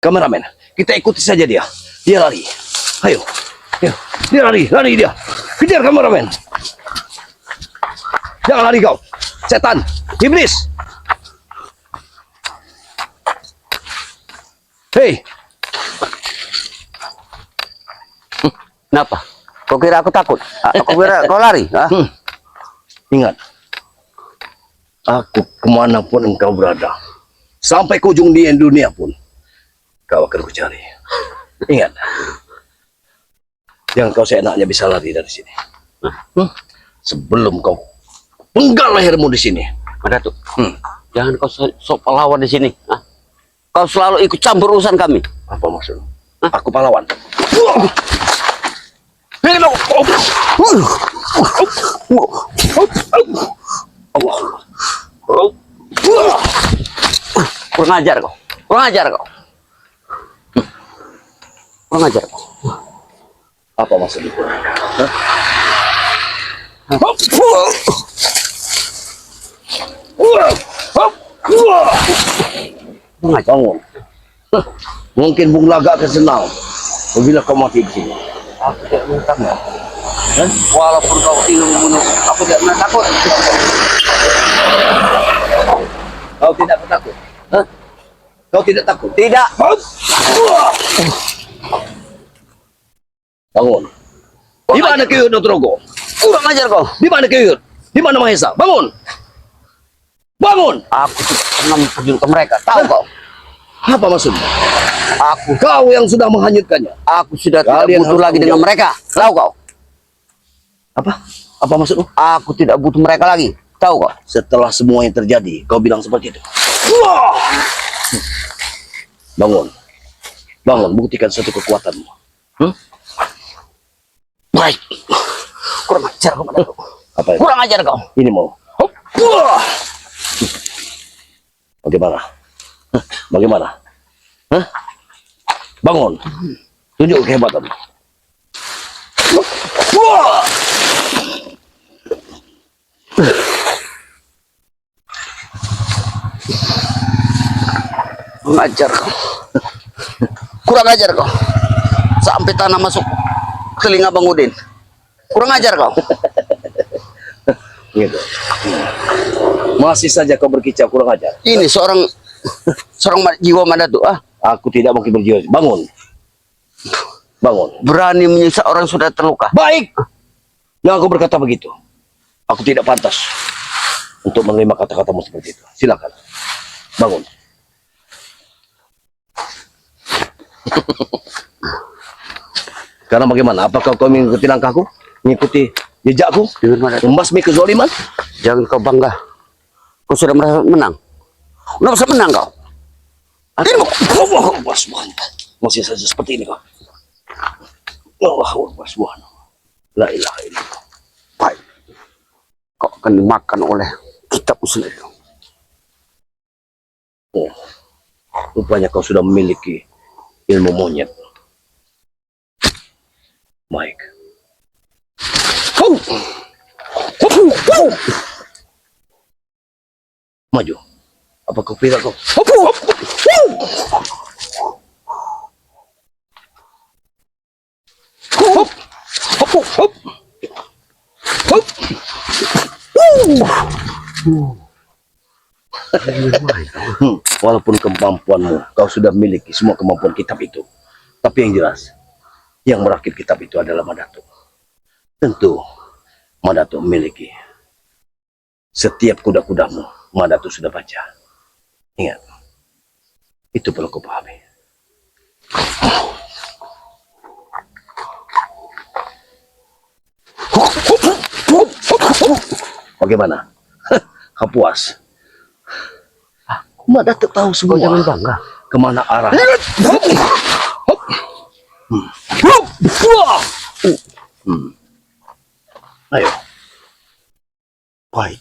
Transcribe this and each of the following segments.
Kameramen, kita ikuti saja dia. Dia lari. Ayo. Ayo. Dia lari dia. Kejar kameramen. Jangan lari kau. Setan, iblis. Hei. Kenapa? Kau kira aku takut? Kau kira kau lari? Ingat, aku kemanapun engkau berada, sampai ke ujung dunia pun, kau akan kucari. Ingat, jangan kau seenaknya bisa lari dari sini. Sebelum kau penggal lehermu di sini. Ada tuh. Jangan kau sok pahlawan di sini. Kau selalu ikut campur urusan kami. Apa maksudmu? Aku pahlawan. Kurang ajar kau. Kurang ajar kau. Kurang ajar kau. Apa maksudmu? Bangun. Mungkin Bung Laga akan senang bila kau mati di sini. Aku tidak menentang ya. Walaupun kau ingin membunuh, aku tidak pernah takut. Kau tidak takut? Kau tidak takut? Tidak. Bangun. Di mana Kyuhyun Nutrogo? Kurang ajar kau. Di mana Kyuhyun? Di mana Mahesa? Bangun. Bangun. Aku tidak pernah terjun ke mereka. Tahu kau? Apa maksudnya? Aku Kau yang sudah menghanyutkannya. Aku sudah Kalian tidak butuh harus lagi dengan menjawab. mereka. Tahu kau? Apa? Apa maksudmu? Aku tidak butuh mereka lagi. Tahu kau? Setelah semua yang terjadi, kau bilang seperti itu. Bangun. Bangun, buktikan satu kekuatanmu. Baik. Kurang ajar kau padaku. Apa itu? Kurang ajar kau. Ini mau. Bagaimana? Bagaimana? Bangun. Tunjuk kehebatanmu. Kurang ajar kau. Kurang ajar kau. Sampai tanah masuk telinga Bang Udin. Kurang ajar kau. Gitu. Masih saja kau berkicau kurang ajar. Ini seorang jiwa Madatu. Aku tidak mungkin berjiwa. Bangun. Bangun. Berani menyiksa orang sudah terluka. Baik. Yang aku berkata begitu. Aku tidak pantas untuk menerima kata-katamu seperti itu. Silakan. Bangun. Sekarang bagaimana? Apakah kau mengikuti langkahku? Mengikuti jejakku? Membasmi kezaliman? Jangan kau bangga. Kau sudah merasa menang. Udah bisa menang kau. Masih saja seperti ini kau. Allahu Akbar subhanallah. La ilaha illallah. Baik. Kau akan dimakan oleh kitab muslim. Rupanya kau sudah memiliki ilmu monyet. Baik. Maju. Apa kau kira kau? Walaupun kemampuanmu, kau sudah memiliki semua kemampuan kitab itu. Tapi yang jelas, yang merakit kitab itu adalah Madatu. Tentu, Madatu memiliki. Setiap kuda-kudamu, Madatu sudah baca. Ingat, itu perlu kau pahami. Bagaimana? Kau puas? Madatu tahu semua. Kau jangan bangga. Kemana arah? Ayo. Baik.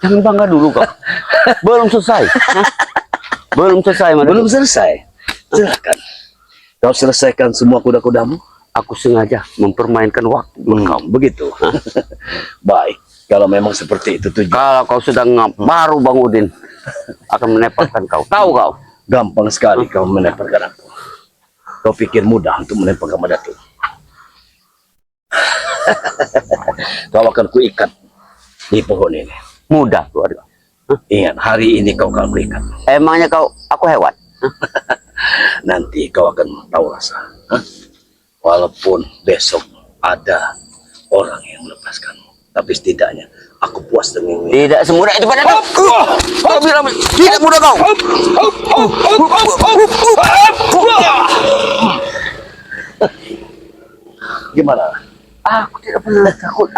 Jangan bangga dulu kau. Belum selesai. Belum selesai. Belum selesai. Silakan. Kau selesaikan semua kuda-kudamu. Aku sengaja mempermainkan waktu. Begitu. Baik. Kalau memang seperti itu tujuan, Kalau kau sudah ngap, baru Bang Udin akan menempelkan kau. Tahu kau? gampang sekali kau menempelkan aku. Kau pikir mudah untuk menempelkan Madatu? Kau akan kuikat di pohon ini. Mudah keluarga. Ingat, hari ini kau akan kuikat. Emangnya aku hewan? Nanti kau akan tahu rasa. Hah? Walaupun besok ada orang yang melepaskanmu, tapi setidaknya aku puas dengan ini. Tidak semudah itu pada kau. Kau bilang tidak mudah kau. Gimana? Aku tidak pernah takut.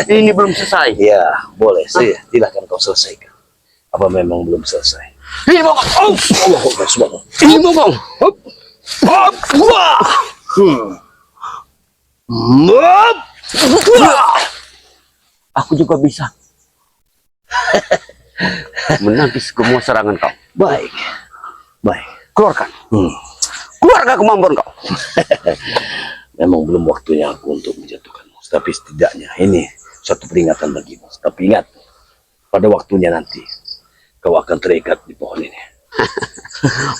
Ini belum selesai. Ya, boleh. Silakan kau selesaikan. Apa memang belum selesai? Ini bokong. Allah Akbar, subhanallah. Ini bokong. Aku juga bisa menangkis semua serangan kau. Baik. Baik. Keluarkan. Hmm. Keluarkan kemampuan kau. Memang belum waktunya aku untuk menjatuhkanmu. Tapi setidaknya ini suatu peringatan bagimu. Tapi ingat, pada waktunya nanti kau akan terikat di pohon ini.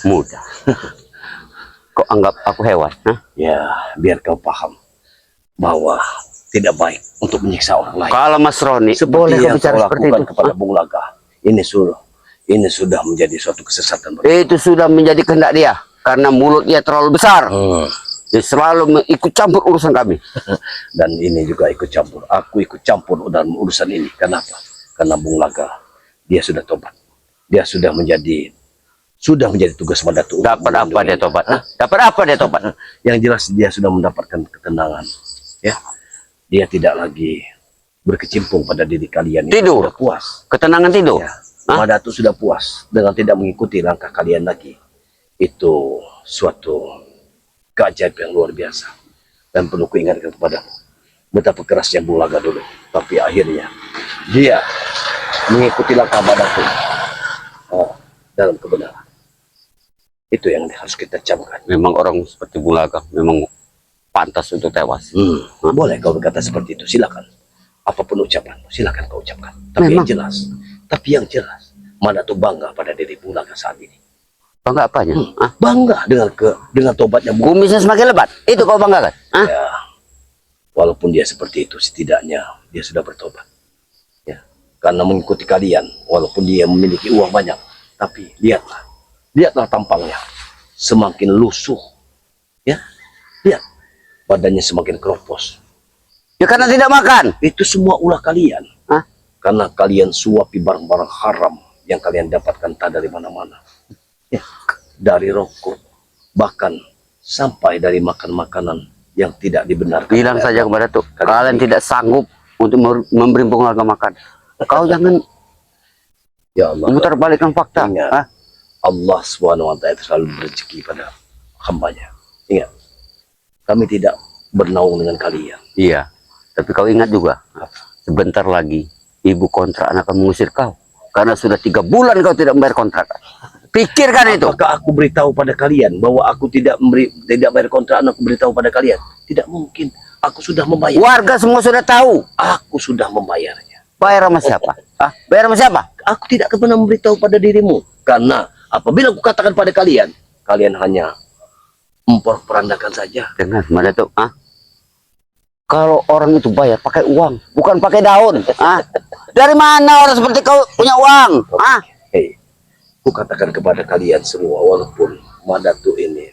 Mudah. Kau anggap aku hewan? Hah? Ya, biar kau paham bahwa tidak baik untuk menyiksa orang lain. Kalau Mas Roni, Seperti boleh kau yang bicara kau seperti lakukan itu? kepada Bung Laga. Ini sudah menjadi suatu kesesatan bagi. Itu sudah menjadi kehendak dia. Karena mulutnya terlalu besar. Dia selalu ikut campur urusan kami. Dan ini juga ikut campur. Aku ikut campur dalam urusan ini. Kenapa? Karena Bung Laga, dia sudah tobat. Dia sudah menjadi tugas Madatu. Dapat apa dia tobat? Hah? Dapat apa dia tobat? Yang jelas dia sudah mendapatkan ketenangan. Ya, dia tidak lagi berkecimpung pada diri kalian. Tidur. Sudah puas. Ketenangan tidur. Ya, Madatu sudah puas dengan tidak mengikuti langkah kalian lagi. Itu suatu keajaiban yang luar biasa. Dan perlu kuingatkan kepadamu betapa kerasnya Bung Laga dulu. Tapi akhirnya dia mengikuti langkah Madatu dalam kebenaran. Itu yang harus kita camkan. Memang orang seperti Bulaga memang pantas untuk tewas. Boleh kau berkata seperti itu, silakan. Apapun ucapanmu, silakan kau ucapkan. Tapi Memang. yang jelas, Madatu bangga pada diri Bulaga saat ini. Bangga apanya? Hah? Bangga dengan tobatnya Bung. Kumisnya semakin lebat. Itu kau banggakan? Hah? Ya, walaupun dia seperti itu, setidaknya dia sudah bertobat. Ya, karena mengikuti kalian, walaupun dia memiliki uang banyak, tapi lihatlah tampangnya semakin lusuh. Ya, lihat badannya semakin keropos. Ya karena tidak makan. Itu semua ulah kalian. Hah? Karena kalian suapi barang-barang haram yang kalian dapatkan tak dari mana-mana. Ya, dari rokok, bahkan sampai dari makan makanan yang tidak dibenarkan. Bilang saja kepada tuh, kalian tidak sanggup untuk memberi Bung Laga makan. Kau jangan Ya Allah, memutarbalikkan fakta. Ingat. Hah? Allah SWT selalu berrezeki pada hambanya. Ingat, kami tidak bernaung dengan kalian. Iya. Tapi kau ingat juga, sebentar lagi ibu kontrak akan mengusir kau. Karena sudah 3 bulan kau tidak membayar kontrak. Pikirkan itu. Apakah aku beritahu pada kalian bahwa aku tidak bayar kontrak, aku beritahu pada kalian? Tidak mungkin. Aku sudah membayar. Warga semua sudah tahu. Aku sudah membayarnya. Bayar sama siapa? Hah? Bayar sama siapa? Aku tidak akan pernah memberitahu pada dirimu. Karena apabila aku katakan pada kalian, kalian hanya memperandakan saja. Dengar, mana tuh? Ah? Kalau orang itu bayar pakai uang, bukan pakai daun. Ah? Dari mana orang seperti kau punya uang? Ah? Hei, aku katakan kepada kalian semua, walaupun Madatu ini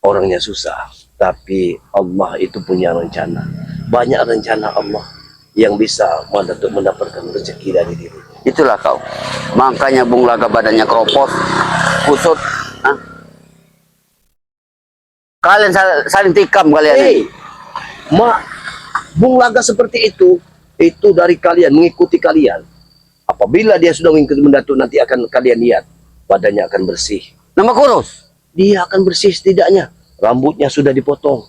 orangnya susah, tapi Allah itu punya rencana. Banyak rencana Allah yang bisa Madatu mendapatkan rezeki dari diri. Itulah kau. Makanya Bung Laga badannya keropos, kusut. Ah? Kalian saling tikam kalian. Hei, Bung Laga seperti itu dari kalian, mengikuti kalian. Apabila dia sudah mengikuti Madatu, nanti akan kalian lihat badannya akan bersih. Nama kurus. Dia akan bersih setidaknya. Rambutnya sudah dipotong.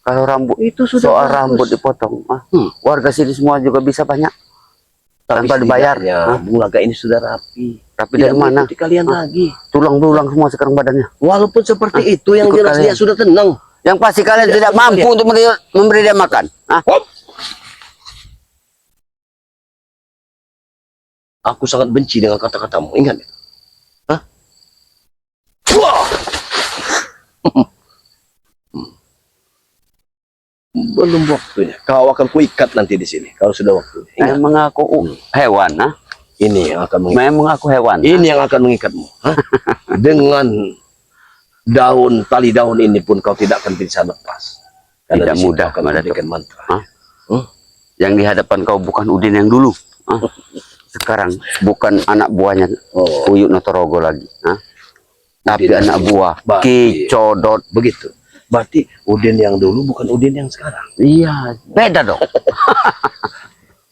Kalau rambut Itu sudah soal bagus. rambut dipotong, warga sini semua juga bisa banyak Tapi tanpa dibayar. setidaknya Bung Laga ini sudah rapi. Tapi Tidak dari mana? mengikuti kalian lagi. Tulang-tulang semua sekarang badannya. Walaupun seperti itu, yang ikut jelas kalian. dia sudah tenang. Yang pasti kalian tidak mampu untuk memberi dia makan. Ah? Aku sangat benci dengan kata-katamu. Ingat itu. Hah? Wah! Belum waktunya. Kau akan kuikat nanti di sini. Kalau sudah waktunya. Ingat. Memang aku hewan, ha? Ini yang akan mengikat. Memang aku hewan. Ini yang akan mengikatmu. Hah? Dengan tali daun ini pun kau tidak akan bisa lepas. Karena Tidak di situ mudah, akan Madatuk. memberikan mantra. Hah? Yang di hadapan kau bukan Udin yang dulu. Ha? Sekarang bukan anak buahnya Uyut Notorogo lagi. Ha? Tapi Udin anak buah Berarti- Ki Codot. Begitu. Berarti Udin yang dulu bukan Udin yang sekarang. Iya, beda dong.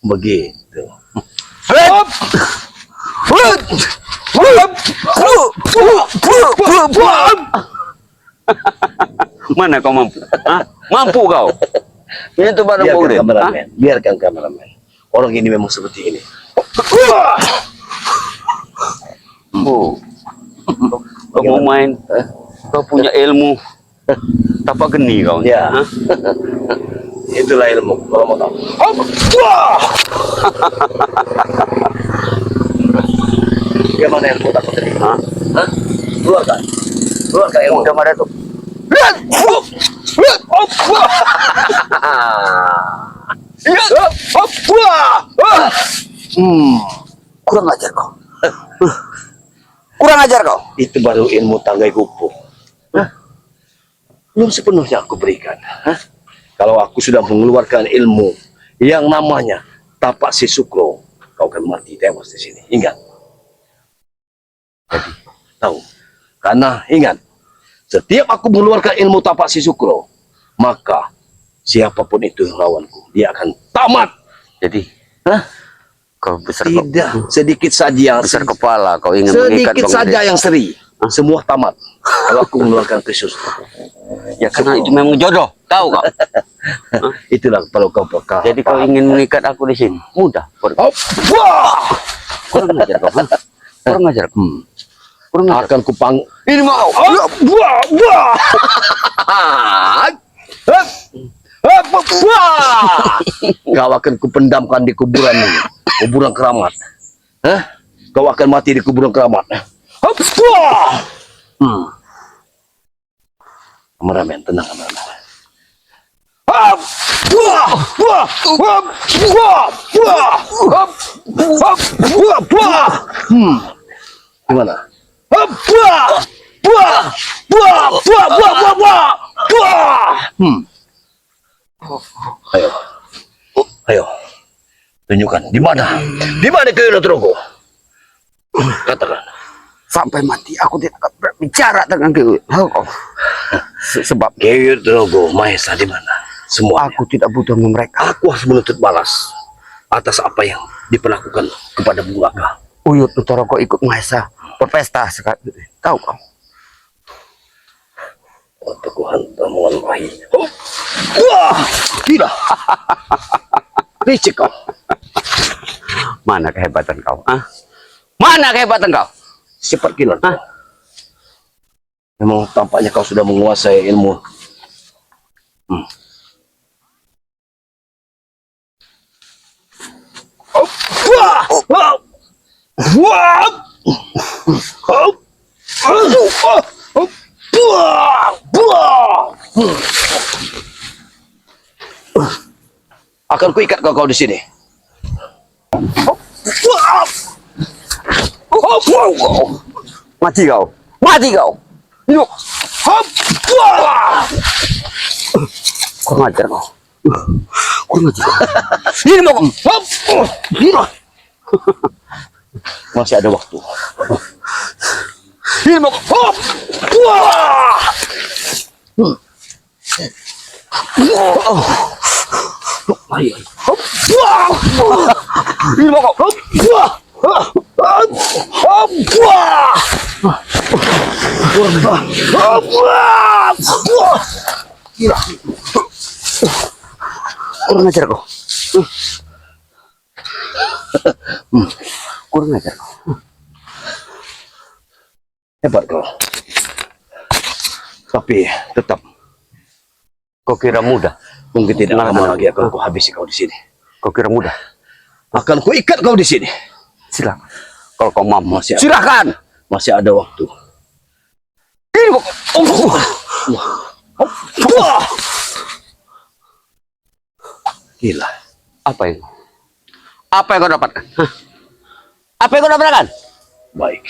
Begitu. Mana kau mampu? Hah? Mampu kau? Itu baru Biarkan Udin. Hah? kameramen. Biarkan kameramen. Orang ini memang seperti ini. Oh. Kau mau main? Kau punya ilmu. Tapak geni kau. Ya. Hah? Itulah ilmu. Kalau mau tahu. Bagaimana ilmu takut tadi? Hah? Hah? Keluarkan. Keluarkan ilmu. Udah mana tuh? Kurang ajar kau. Kurang ajar kau. Itu baru ilmu tanggai kupu. Belum sepenuhnya aku berikan. Hah? Kalau aku sudah mengeluarkan ilmu yang namanya tapak si sukro, kau akan mati tewas di sini. Ingat. Jadi, tahu. Karena ingat, setiap aku mengeluarkan ilmu tapak si sukro, maka siapapun itu lawanku, dia akan tamat. Jadi, Hah? kau besar Tidak, sedikit saja yang besar seri. kepala. Kau ingin mengikat Sedikit Bang saja Udin. yang seri. Semua tamat. Kalau aku mengeluarkan krisus. Ya karena itu memang jodoh. Tahu kau? Itulah kalau kau peka. Jadi kau ingin mengikat aku di sini. Mudah. Wah! Kurang ajar kau. Hah? Kurang ajar kau. Kurang ajar. Akan kupang. Ini mau. Wah! Wah! Wah! Kau akan kupendamkan di kuburan ini. Kuburan keramat. Hah? Kau akan mati di kuburan keramat. Wah! Kameramen, tenang kameramen. Wah! Wah! Wah! Wah! Wah! Wah! Wah! Wah! Gimana? Wah! Wah! Wah! Wah! Wah! Wah! Wah! Wah! Ayo. Ayo. Tunjukkan di mana? Di mana Ki Notorogo? Katakan. Sampai mati aku tidak akan berbicara dengan kau. Kau. Sebab Ki Notorogo Mahesa di mana? Semua. aku tidak butuh mereka. Aku harus menuntut balas atas apa yang diperlakukan kepada Bulaka. Uyut Notorogo ikut Mahesa berpesta sekali. Tahu kau? Aku hantam mengenai. Wah! Tidak. Licik kau. Mana kehebatan kau? Ah? Mana kehebatan kau? Cepat kilat. Memang tampaknya kau sudah menguasai ilmu. Wah! Wah! Wah! Akan kuikat kau di sini. Mati kau. Mati kau. Yuk. Kurang ajar kau. Kurang ajar kau. Ini mau kau. Masih ada waktu. Ini mau kau. Ayo. Ini mau kau. Kurang ajar kau. Kurang ajar kau. Hebat kau. Tapi tetap Kau kira mudah? mungkin tidak lama lagi akan ku habisi kau di sini. Kau kira mudah? Akan ku ikat kau di sini. Silakan. Kalau kau mampu, Masih ada. silakan. Masih ada waktu. Ini Gila. Apa yang kau dapatkan? Hah? Apa yang kau dapatkan? Baik.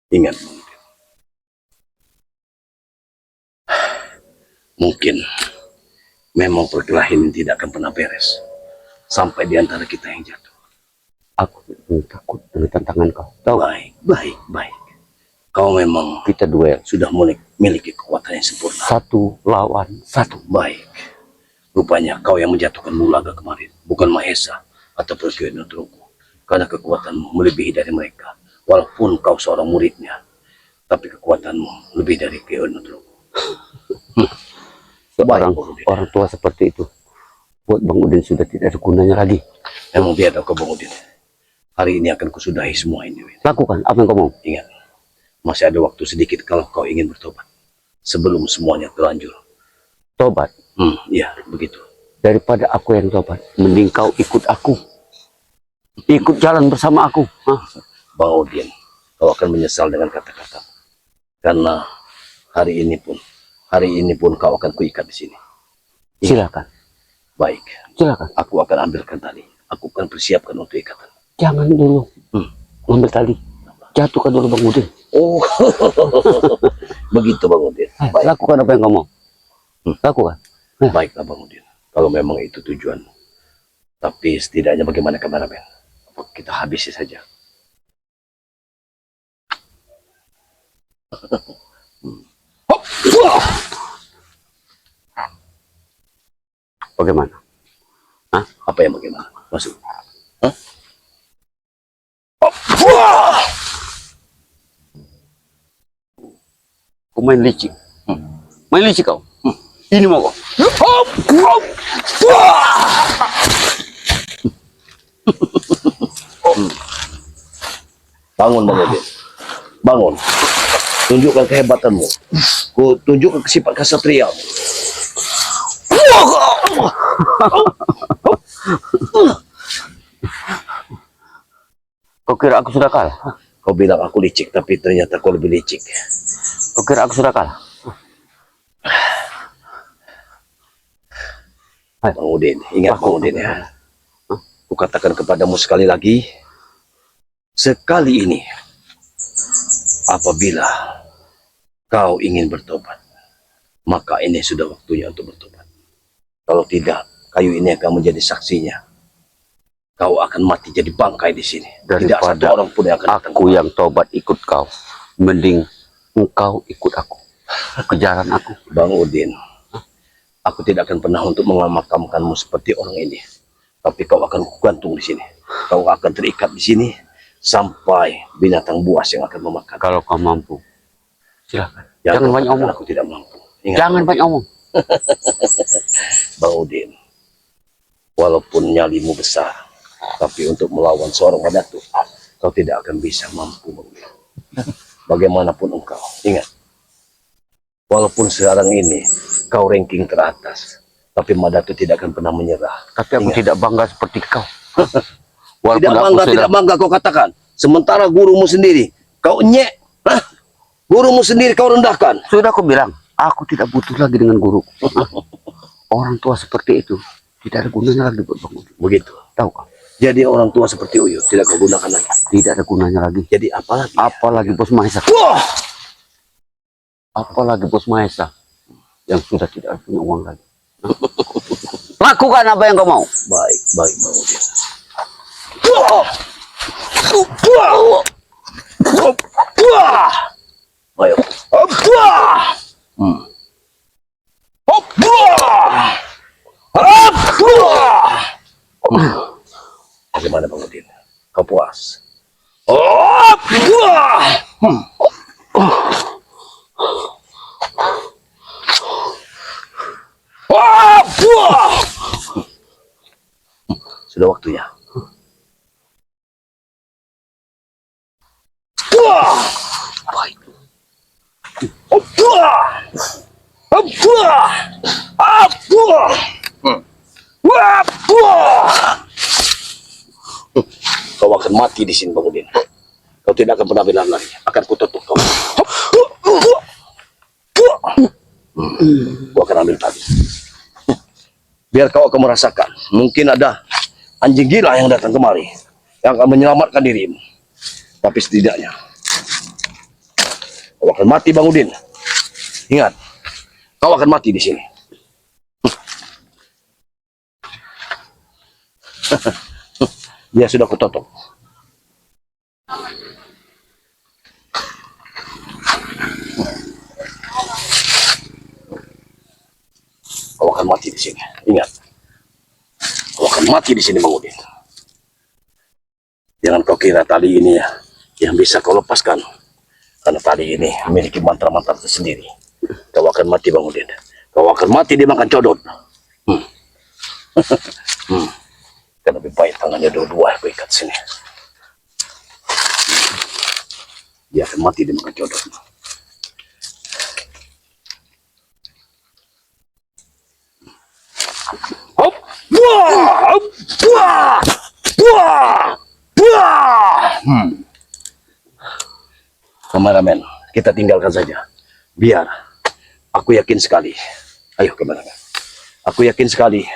Ingat, mungkin memang perkelahian ini tidak akan pernah beres sampai di antara kita yang jatuh. Aku takut dengan tantangan kau. Tahu? Baik, baik, baik. Kau memang Kita duel sudah memiliki kekuatan yang sempurna. 1 lawan 1. Baik. Rupanya kau yang menjatuhkan Mulaga kemarin, bukan Mahesa ataupun Ki Nutrogo. Karena kekuatanmu melebihi dari mereka. Walaupun kau seorang muridnya, tapi kekuatanmu lebih dari Ki Nutrogo. Orang tua seperti itu buat Bang Udin sudah tidak ada gunanya lagi. Emang biar kau Bang Udin. Hari ini akan kusudahi semua ini. Lakukan apa yang kau mau. Ingat, masih ada waktu sedikit kalau kau ingin bertobat. Sebelum semuanya terlanjur. Tobat. Iya, begitu. Daripada aku yang tobat, mending kau ikut aku. Ikut jalan bersama aku. Hah? Bang Udin, kau akan menyesal dengan kata-kata. Karena hari ini pun kau akan kuikat di sini. Silakan. Baik, Silakan. aku akan ambilkan tali. Aku akan persiapkan untuk ikatan. Jangan dulu ngambil tali. Jatuhkan dulu Bang Udin. Oh, begitu Bang Udin. Baik, Lakukan apa yang kau mau. Lakukan. baiklah Bang Udin. Kalau memang itu tujuan. Tapi setidaknya bagaimana kameramen? Kita habisi saja. Bagaimana? Apa yang bagaimana? Masuk. Hah? Kau main licik. Main licik kau. Ini mau kau. Bangun Bang Udin. Bangun. Tunjukkan kehebatanmu. Ku tunjukkan sifat kesatria. Kau kira aku sudah kalah? Kau bilang aku licik, tapi ternyata kau lebih licik. Kau kira aku sudah kalah? Bang Udin, ingat Bang Udin ya. Ku katakan kepadamu sekali lagi. Sekali ini, apabila kau ingin bertobat, maka ini sudah waktunya untuk bertobat. Kalau tidak, kayu ini akan menjadi saksinya. Kau akan mati jadi bangkai di sini. Tidak satu Daripada orang pun yang akan datang. aku yang tobat ikut kau, mending engkau ikut aku. Kejaran aku. Bang Udin, aku tidak akan pernah untuk memakamkanmu seperti orang ini. Tapi kau akan kugantung di sini. Kau akan terikat di sini sampai binatang buas yang akan memakan. Kalau kau mampu, silakan. Ya, Jangan banyak omong. Aku tidak mampu. Ingat, Jangan banyak omong. Bang Udin, walaupun nyalimu besar, tapi untuk melawan seorang Madatu, kau tidak akan bisa mampu. Bang Udin. Bagaimanapun engkau, ingat, walaupun sekarang ini kau ranking teratas, tapi Madatu tidak akan pernah menyerah. Tapi aku Ingat. tidak bangga seperti kau. Tidak Walaupun aku bangga, sudah tidak bangga kau katakan. Sementara gurumu sendiri, kau nyek. Hah? Gurumu sendiri kau rendahkan. Sudah aku bilang, aku tidak butuh lagi dengan guru. Orang tua seperti itu tidak ada gunanya lagi buat Bang Udin. Begitu. Tahu kau? Jadi orang tua seperti Uyut tidak kau gunakan lagi. Tidak ada gunanya lagi. Jadi apalagi? Apalagi Bos Mahesa. Wah! Apalagi Bos Mahesa yang sudah tidak punya uang lagi. Lakukan apa yang kau mau. Baik, baik Bang Udin. Ayo. Bagaimana Bang Udin? Kau puas? Sudah waktunya. Baik. Kau akan mati di sini, Bang Udin. Kau tidak akan pernah bilang lagi. Akan kututup kau. Gua akan ambil tadi. Biar kau akan merasakan. Mungkin ada anjing gila yang datang kemari. Yang akan menyelamatkan dirimu. Tapi setidaknya. Kau akan mati, Bang Udin. Ingat. Kau akan mati di sini. Dia sudah kututup. Kau akan mati di sini. Ingat. Kau akan mati di sini, Bang Udin. Jangan kau kira tali ini ya yang bisa kau lepaskan. Karena tali ini memiliki mantra-mantra tersendiri. Kau akan mati, Bang Udin. Kau akan mati dimakan codot. Kan lebih baik tangannya dua-dua aku ikat sini. Dia akan mati dimakan codot. Hop, buah, hop, buah, buah, buah. Kameramen, kita tinggalkan saja. Biar aku yakin sekali. Ayo kameramen. Aku yakin sekali